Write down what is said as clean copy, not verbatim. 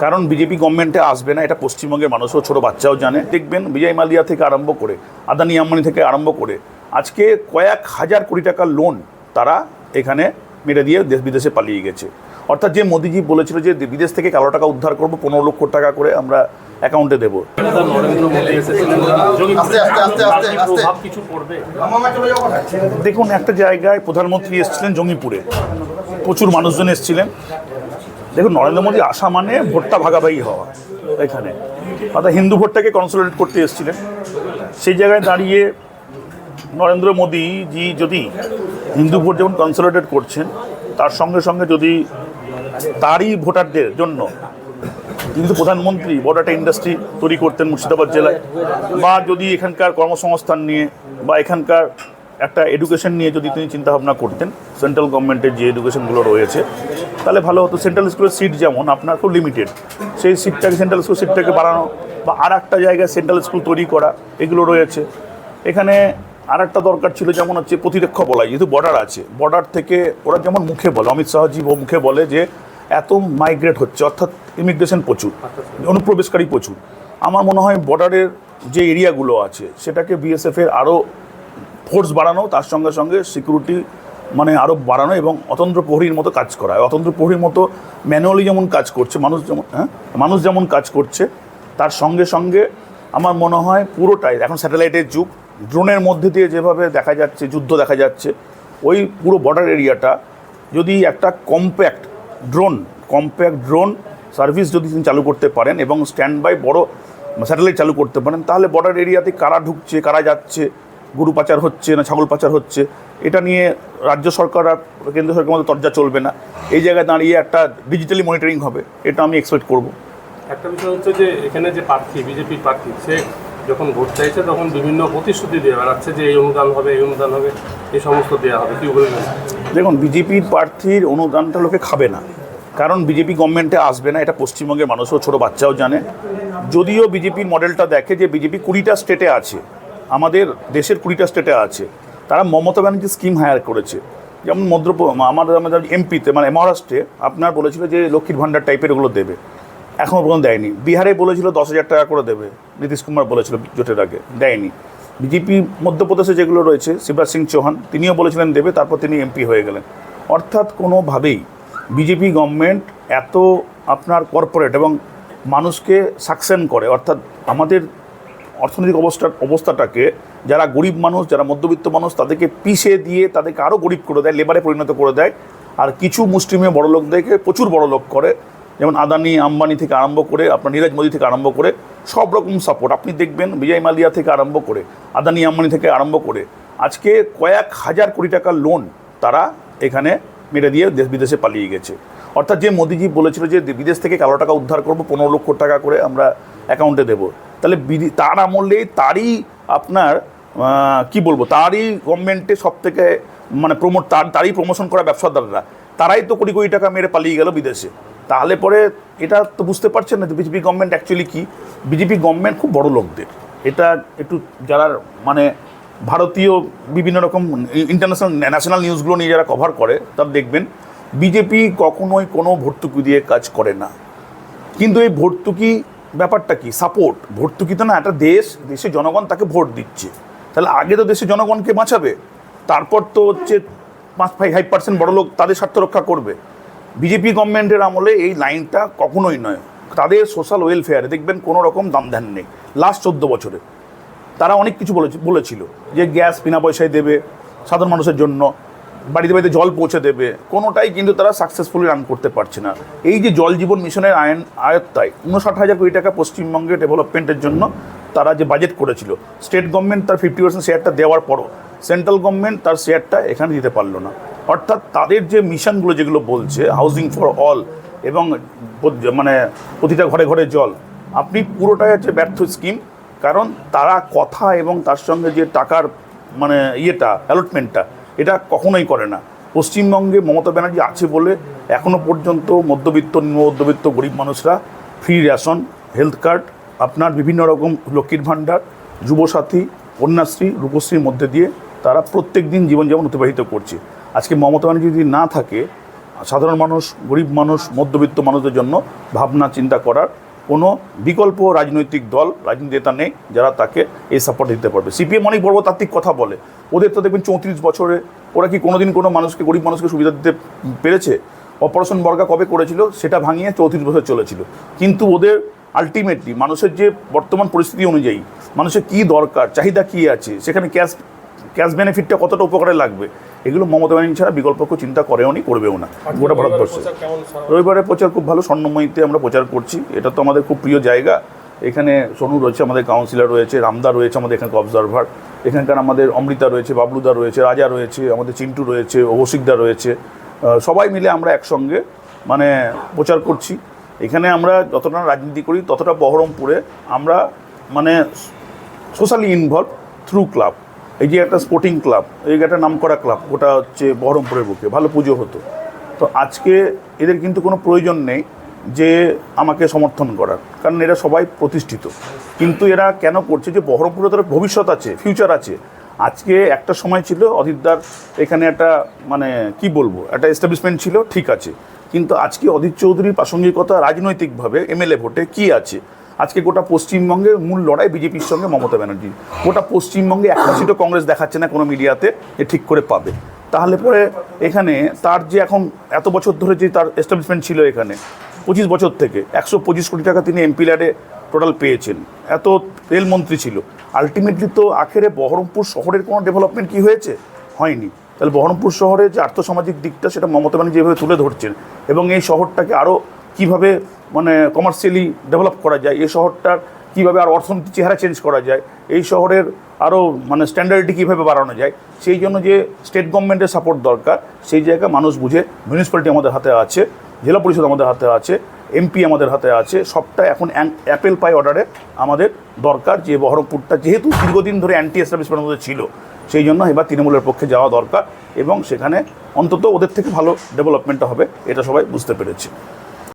কারণ বিজেপি গভর্নমেন্টে আসবে না, এটা পশ্চিমবঙ্গের মানুষও ছোটো বাচ্চাও জানে। দেখবেন বিজয় মালিয়া থেকে আরম্ভ করে আদানি আম্বানি থেকে আরম্ভ করে আজকে কয়েক হাজার কোটি টাকার লোন তারা এখানে মেরে দিয়ে দেশ বিদেশে পালিয়ে গেছে। অর্থাৎ যে মোদিজি বলেছিল যে বিদেশ থেকে কালো টাকা উদ্ধার করবো, 15 লক্ষ টাকা করে আমরা অ্যাকাউন্টে দেবো। দেখুন, একটা জায়গায় প্রধানমন্ত্রী এসেছিলেন জঙ্গিপুরে, প্রচুর মানুষজন এসেছিলেন। দেখুন, নরেন্দ্র মোদী আসা মানে ভোটটা ভাগাভাগি হওয়া। এখানে অর্থাৎ হিন্দু ভোটটাকে কনসোলিডেট করতে এসেছিলেন। সেই জায়গায় দাঁড়িয়ে নরেন্দ্র মোদীজি যদি হিন্দু ভোট যেমন কনসোলিডেট করছেন, তার সঙ্গে সঙ্গে যদি তারই ভোটারদের জন্য কিন্তু প্রধানমন্ত্রী বড় একটা ইন্ডাস্ট্রি তৈরি করতেন মুর্শিদাবাদ জেলায়, বা যদি এখানকার কর্মসংস্থান নিয়ে বা এখানকার একটা এডুকেশন নিয়ে যদি তিনি চিন্তাভাবনা করতেন, সেন্ট্রাল গভর্নমেন্টের যে এডুকেশনগুলো রয়েছে, তাহলে ভালো হতো। সেন্ট্রাল স্কুলের সিট যেমন আপনার খুব লিমিটেড, সেই সিটটাকে সেন্ট্রাল স্কুল সিটটাকে বাড়ানো, বা আর একটা জায়গায় সেন্ট্রাল স্কুল তৈরি করা, এগুলো রয়েছে। এখানে আর একটা দরকার ছিল, যেমন হচ্ছে প্রতিরক্ষা বলাই, যেহেতু বর্ডার আছে, বর্ডার থেকে ওরা যেমন মুখে বলে, অমিত শাহজি মুখে বলে যে এত মাইগ্রেট হচ্ছে, অর্থাৎ ইমিগ্রেশন প্রচুর, অনুপ্রবেশকারী প্রচুর। আমার মনে হয় বর্ডারের যে এরিয়াগুলো আছে সেটাকে বিএসএফের আরও ফোর্স বাড়ানো, তার সঙ্গে সঙ্গে সিকিউরিটি মানে আরও বাড়ানো এবং অতন্ত্র প্রহরীর মতো কাজ করা। অতন্ত্র প্রহরীর মতো ম্যানুয়ালি যেমন কাজ করছে মানুষ যেমন কাজ করছে, তার সঙ্গে সঙ্গে আমার মনে হয় পুরোটাই এখন স্যাটেলাইটের যুগ, ড্রোনের মধ্যে দিয়ে যেভাবে দেখা যাচ্ছে, যুদ্ধ দেখা যাচ্ছে, ওই পুরো বর্ডার এরিয়াটা যদি একটা কম্প্যাক্ট ড্রোন সার্ভিস যদি তিনি চালু করতে পারেন এবং স্ট্যান্ড বাই বড় স্যাটেলাইট চালু করতে পারেন, তাহলে বর্ডার এরিয়াতে কারা ঢুকছে, কারা যাচ্ছে, গরু পাচার হচ্ছে না ছাগল পাচার হচ্ছে, এটা নিয়ে রাজ্য সরকার আর কেন্দ্র সরকারের মধ্যে তর্জা চলবে না। এই জায়গায় দাঁড়িয়ে একটা ডিজিটালি মনিটরিং হবে, এটা আমি এক্সপেক্ট করব। একটা বিষয় হচ্ছে যে এখানে যে প্রার্থী, বিজেপির প্রার্থী, সে যখন ভোট চাইছে তখন বিভিন্ন প্রতিশ্রুতি দিয়ে বেড়াচ্ছে যে এই অনুদান হবে, এই অনুদান হবে, এই সমস্ত দেওয়া হবে। কি বলবেন? দেখুন, বিজেপির প্রার্থীর অনুদানটা লোকে খাবে না, কারণ বিজেপি গভর্নমেন্টে আসবে না, এটা পশ্চিমবঙ্গের মানুষও ছোটো বাচ্চাও জানে। যদিও বিজেপির মডেলটা দেখে যে বিজেপি 20টা স্টেটে আছে, আমাদের দেশের 20টা স্টেটে আছে, তারা মমতা ব্যানার্জি স্কিম হায়ার করেছে। যেমন আমাদের এমপিতে মানে মহারাষ্ট্রে আপনার বলেছিল যে লক্ষ্মীর ভাণ্ডার টাইপের ওগুলো দেবে, এখনও পর্যন্ত দেয়নি। বিহারে বলেছিল 10,000 টাকা করে দেবে, নীতিশ কুমার বলেছিল জোটের আগে, দেয়নি। বিজেপি মধ্যপ্রদেশে যেগুলো রয়েছে, শিবরাজ সিং চৌহান তিনিও বলেছিলেন দেবে, তারপর তিনি এমপি হয়ে গেলেন। অর্থাৎ কোনোভাবেই বিজেপি গভর্নমেন্ট এত আপনার কর্পোরেট এবং মানুষকে সাকসেন করে, অর্থাৎ আমাদের অর্থনৈতিক অবস্থাটাকে যারা গরিব মানুষ, যারা মধ্যবিত্ত মানুষ, তাদেরকে পিষে দিয়ে তাদেরকে আরও গরিব করে দেয়, লেবারে পরিণত করে দেয়। আর কিছু মুষ্টিমেয় বড় লোকদেরকে প্রচুর বড় লোক করে, যেমন আদানি আম্বানি থেকে আরম্ভ করে আপনার নীরজ মোদী থেকে আরম্ভ করে সব রকম সাপোর্ট আপনি দেখবেন। বিজয় মালিয়া থেকে আরম্ভ করে আদানি আম্বানি থেকে আরম্ভ করে আজকে কয়েক হাজার কোটি টাকার লোন তারা এখানে মেরে দিয়ে দেশ বিদেশে পালিয়ে গেছে। অর্থাৎ যে মোদিজি বলেছিল যে বিদেশ থেকে কালো টাকা উদ্ধার করবো, 15 লক্ষ টাকা করে আমরা অ্যাকাউন্টে দেবো, তাহলে তার আমলে তারই আপনার কি বলবো, তারই গভর্নমেন্টে সব থেকে মানে তারই প্রমোশন করা ব্যবসাদাররা, তারাই তো কোটি কোটি টাকা মেরে পালিয়ে গেল বিদেশে। তাহলে পরে এটা তো বুঝতে পারছেন না বিজেপি গভর্নমেন্ট অ্যাকচুয়ালি কী। বিজেপি গভর্নমেন্ট খুব বড় লোকদের, এটা একটু যারা মানে ভারতীয় বিভিন্ন রকম ইন্টারন্যাশনাল ন্যাশনাল নিউজগুলো নিয়ে যারা কভার করে, তারা দেখবেন বিজেপি কখনোই কোনো ভর্তুকি দিয়ে কাজ করে না। কিন্তু এই ভর্তুকি ব্যাপারটা কি, সাপোর্ট ভর্তুকিতে না, একটা দেশের জনগণ তাকে ভোট দিচ্ছে, তাহলে আগে তো দেশের জনগণকে বাঁচাবে, তারপর তো হচ্ছে 5% বড় লোক তাদের স্বার্থ রক্ষা করবে। বিজেপি গভর্নমেন্টের আমলে এই লাইনটা কখনোই নয়। তাদের সোশ্যাল ওয়েলফেয়ারে দেখবেন কোনো রকম দাম ধ্যান নেই। লাস্ট 14 বছরে তারা অনেক কিছু বলেছিল যে গ্যাস বিনা পয়সায় দেবে সাধারণ মানুষের জন্য, বাড়িতে বাড়িতে জল পৌঁছে দেবে, কোনোটাই কিন্তু তারা সাকসেসফুলি রান করতে পারছে না। এই যে জল জীবন মিশনের আয়ত্তায় 59,000 কোটি টাকা পশ্চিমবঙ্গে ডেভেলপমেন্টের জন্য তারা যে বাজেট করেছিল, স্টেট গভর্নমেন্ট তার 50% শেয়ারটা দেওয়ার পরও সেন্ট্রাল গভর্নমেন্ট তার শেয়ারটা এখানে দিতে পারলো না। অর্থাৎ তাদের যে মিশনগুলো যেগুলো বলছে হাউজিং ফর অল এবং মানে প্রতিটা ঘরে ঘরে জল, আপনি পুরোটাই হচ্ছে ব্যর্থ স্কিম। কারণ তারা কথা এবং তার সঙ্গে যে টাকার মানে অ্যালটমেন্টটা এটা কখনোই করে না। পশ্চিমবঙ্গে মমতা ব্যানার্জি আছে বলে এখনও পর্যন্ত মধ্যবিত্ত, নিম্ন মধ্যবিত্ত গরিব মানুষরা ফ্রি রেশন, হেলথ কার্ড, আপনার বিভিন্ন রকম লক্ষ্মীর ভাণ্ডার, যুবসাথী, কন্যাশ্রী, রূপশ্রীর মধ্যে দিয়ে তারা প্রত্যেক দিন জীবনযাপন অতিবাহিত করছে। আজকে মমতা ব্যানার্জি যদি না থাকে সাধারণ মানুষ, গরিব মানুষ, মধ্যবিত্ত মানুষদের জন্য ভাবনা চিন্তা করার কোনো বিকল্প রাজনৈতিক দল, রাজনৈতিক নেতা নেই যারা তাকে এই সাপোর্ট দিতে পারবে। সিপিএম অনেক বর্বতাত্ত্বিক কথা বলে, ওদের তো দেখবেন 34 বছরে ওরা কি কোনোদিন কোনো মানুষকে, গরিব মানুষকে সুবিধা দিতে পেরেছে? অপারেশন বর্গা কবে করেছিল সেটা ভাঙিয়ে 34 বছর চলেছিল। কিন্তু ওদের আলটিমেটলি মানুষের যে বর্তমান পরিস্থিতি অনুযায়ী মানুষের কী দরকার, চাহিদা কী আছে, সেখানে ক্যাশ বেনিফিটটা কতটা উপকারে লাগবে, এগুলো মমতা ব্যানার্জি ছাড়া বিকল্প কেউ চিন্তা করেও নি, করবেও না গোটা ভারতবর্ষে। রবিবারে প্রচার খুব ভালো, স্বর্ণময়ীতে আমরা প্রচার করছি, এটা তো আমাদের খুব প্রিয় জায়গা। এখানে সোনু রয়েছে, আমাদের কাউন্সিলর রয়েছে, রামদা রয়েছে আমাদের এখানকার অবজারভার, এখানকার আমাদের অমৃতা রয়েছে, বাবলুদা রয়েছে, রাজা রয়েছে, আমাদের চিন্টু রয়েছে, অবশিকদা রয়েছে, সবাই মিলে আমরা একসঙ্গে মানে প্রচার করছি। এখানে আমরা যতটা রাজনীতি করি ততটা বহরমপুরে আমরা মানে সোশ্যালি ইনভলভ থ্রু ক্লাব। এই যে একটা স্পোর্টিং ক্লাব, এই একটা নামকরা ক্লাব, ওটা হচ্ছে বহরমপুরের বুকে, ভালো পুজো হতো। তো আজকে এদের কিন্তু কোনো প্রয়োজন নেই যে আমাকে সমর্থন করার, কারণ এরা সবাই প্রতিষ্ঠিত। কিন্তু এরা কেন করছে, যে বহরমপুরে তার ভবিষ্যৎ আছে, ফিউচার আছে। আজকে একটা সময় ছিল অধীরদার এখানে একটা মানে কি বলবো, একটা এস্টাবলিশমেন্ট ছিল, ঠিক আছে, কিন্তু আজকে অধীর চৌধুরীর প্রাসঙ্গিকতা রাজনৈতিকভাবে এমএলএ ভোটে কি আছে? আজকে গোটা পশ্চিমবঙ্গে মূল লড়াই বিজেপির সঙ্গে মমতা ব্যানার্জি। গোটা পশ্চিমবঙ্গে একটা সিটও কংগ্রেস দেখাচ্ছে না কোনো মিডিয়াতে যে ঠিক করে পাবে। তাহলে পরে এখানে তার যে এখন এত বছর ধরে যে তার এস্টাবলিশমেন্ট ছিল এখানে 25 বছর থেকে 125 কোটি টাকা তিনি এমপি ল্যাডে টোটাল পেয়েছেন, এত রেলমন্ত্রী ছিল। আলটিমেটলি তো আখেরে বহরমপুর শহরের কোনো ডেভেলপমেন্ট কি হয়েছে? হয়নি। তাহলে বহরমপুর শহরে যে আর্থসামাজিক দিকটা সেটা মমতা ব্যানার্জি যেভাবে তুলে ধরছেন, এবং এই শহরটাকে আরও কীভাবে মানে কমার্শিয়ালি ডেভেলপ করা যায়, এই শহরটার কীভাবে আর অর্থনীতির চেহারা চেঞ্জ করা যায়, এই শহরের আরও মানে স্ট্যান্ডার্ডটি কীভাবে বাড়ানো যায়, সেই জন্য যে স্টেট গভর্নমেন্টের সাপোর্ট দরকার, সেই জায়গায় মানুষ বুঝে মিউনিসিপ্যালিটি আমাদের হাতে আছে, জেলা পরিষদ আমাদের হাতে আছে, এমপি আমাদের হাতে আছে, সবটা এখন অ্যাপেল পাই অর্ডারে আমাদের দরকার। যে বহরমপুরটা যেহেতু দীর্ঘদিন ধরে অ্যান্টি এস্টাবলিশমেন্ট মধ্যে ছিল, সেই জন্য এবার তৃণমূলের পক্ষে যাওয়া দরকার, এবং সেখানে অন্তত ওদের থেকে ভালো ডেভেলপমেন্টটা হবে, এটা সবাই বুঝতে পেরেছে।